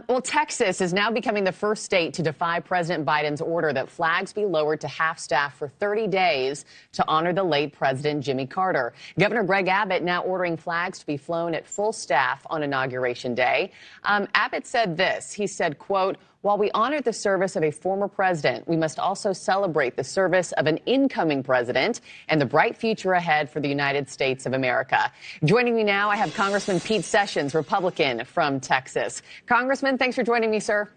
Well, Texas is now becoming the first state to defy President Biden's order that flags be lowered to half-staff for 30 days to honor the late President Jimmy Carter. Governor Greg Abbott now ordering flags to be flown at full staff on Inauguration Day. Abbott said this. He said, quote, "While we honor the service of a former president, we must also celebrate the service of an incoming president and the bright future ahead for the United States of America." Joining me now, I have Congressman Pete Sessions, Republican from Texas. Congressman, thanks for joining me, sir.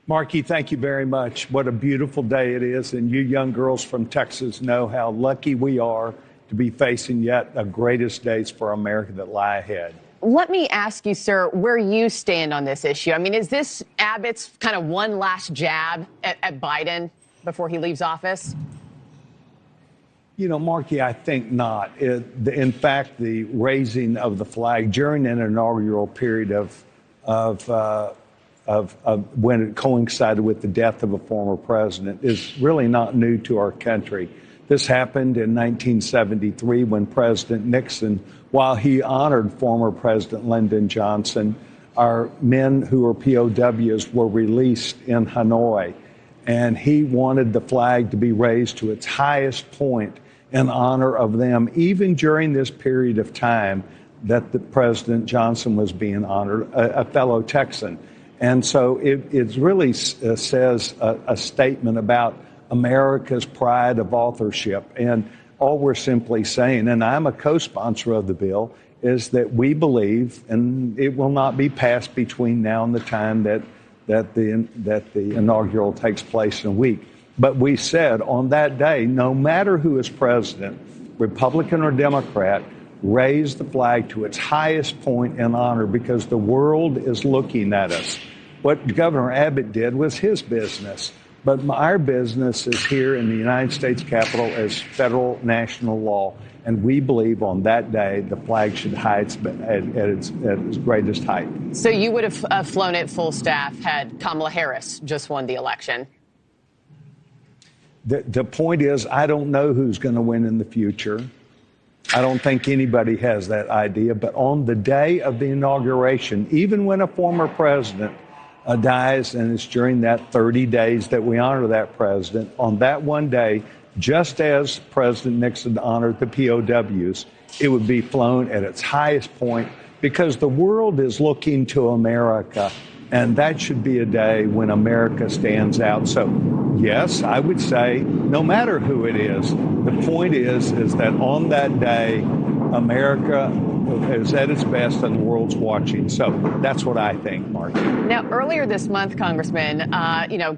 Markey, thank you very much. What a beautiful day it is, and you young girls from Texas know how lucky we are to be facing yet the greatest days for America that lie ahead. Let me ask you, sir, where you stand on this issue. I mean, is this Abbott's kind of one last jab at Biden before he leaves office? You know, Markey, I think not. In fact, the raising of the flag during an inaugural period of when it coincided with the death of a former president is really not new to our country. This happened in 1973 when President Nixon, while he honored former President Lyndon Johnson, our men who were POWs were released in Hanoi, and he wanted the flag to be raised to its highest point in honor of them, even during this period of time that the President Johnson was being honored, a fellow Texan. And so it really says a statement about America's pride of authorship. And all we're simply saying, and I'm a co-sponsor of the bill, is that we believe, and it will not be passed between now and the time that the inaugural takes place in a week. But we said on that day, no matter who is president, Republican or Democrat, raise the flag to its highest point in honor because the world is looking at us. What Governor Abbott did was his business. But our business is here in the United States Capitol as federal national law, and we believe on that day the flag should hide at its greatest height. So you would have flown it full staff had Kamala Harris just won the election? The point is, I don't know who's going to win in the future. I don't think anybody has that idea. But on the day of the inauguration, even when a former president dies, and it's during that 30 days that we honor that president, on that one day, just as President Nixon honored the POWs, it would be flown at its highest point because the world is looking to America, and that should be a day when America stands out. So, yes, I would say no matter who it is, the point is that on that day, America is at its best and the world's watching. So that's what I think, Mark. Now, earlier this month, Congressman,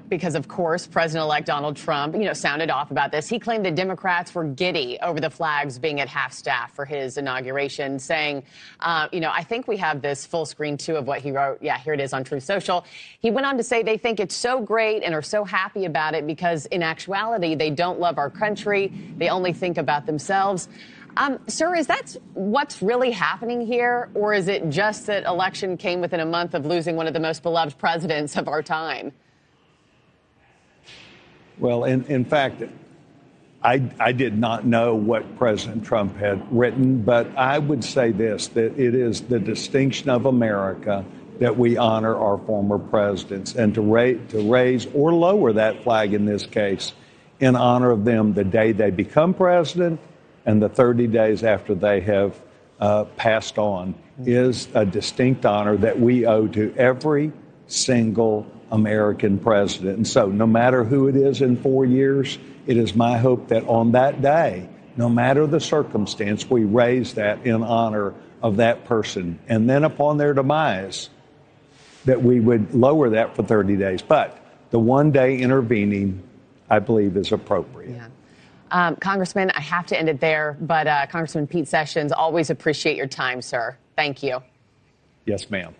because, of course, President-elect Donald Trump, sounded off about this. He claimed that Democrats were giddy over the flags being at half-staff for his inauguration, saying, I think we have this full screen, too, of what he wrote. Yeah, here it is on Truth Social. He went on to say they think it's so great and are so happy about it because, in actuality, they don't love our country. They only think about themselves. Sir, is that what's really happening here, or is it just that election came within a month of losing one of the most beloved presidents of our time? Well, in fact, I did not know what President Trump had written, but I would say this, that it is the distinction of America that we honor our former presidents, and to raise or lower that flag in this case in honor of them the day they become president and the 30 days after they have passed on is a distinct honor that we owe to every single American president. And so no matter who it is in 4 years, it is my hope that on that day, no matter the circumstance, we raise that in honor of that person. And then upon their demise, that we would lower that for 30 days. But the one day intervening, I believe, is appropriate. Yeah. Congressman, I have to end it there, but Congressman Pete Sessions, always appreciate your time, sir. Thank you. Yes, ma'am.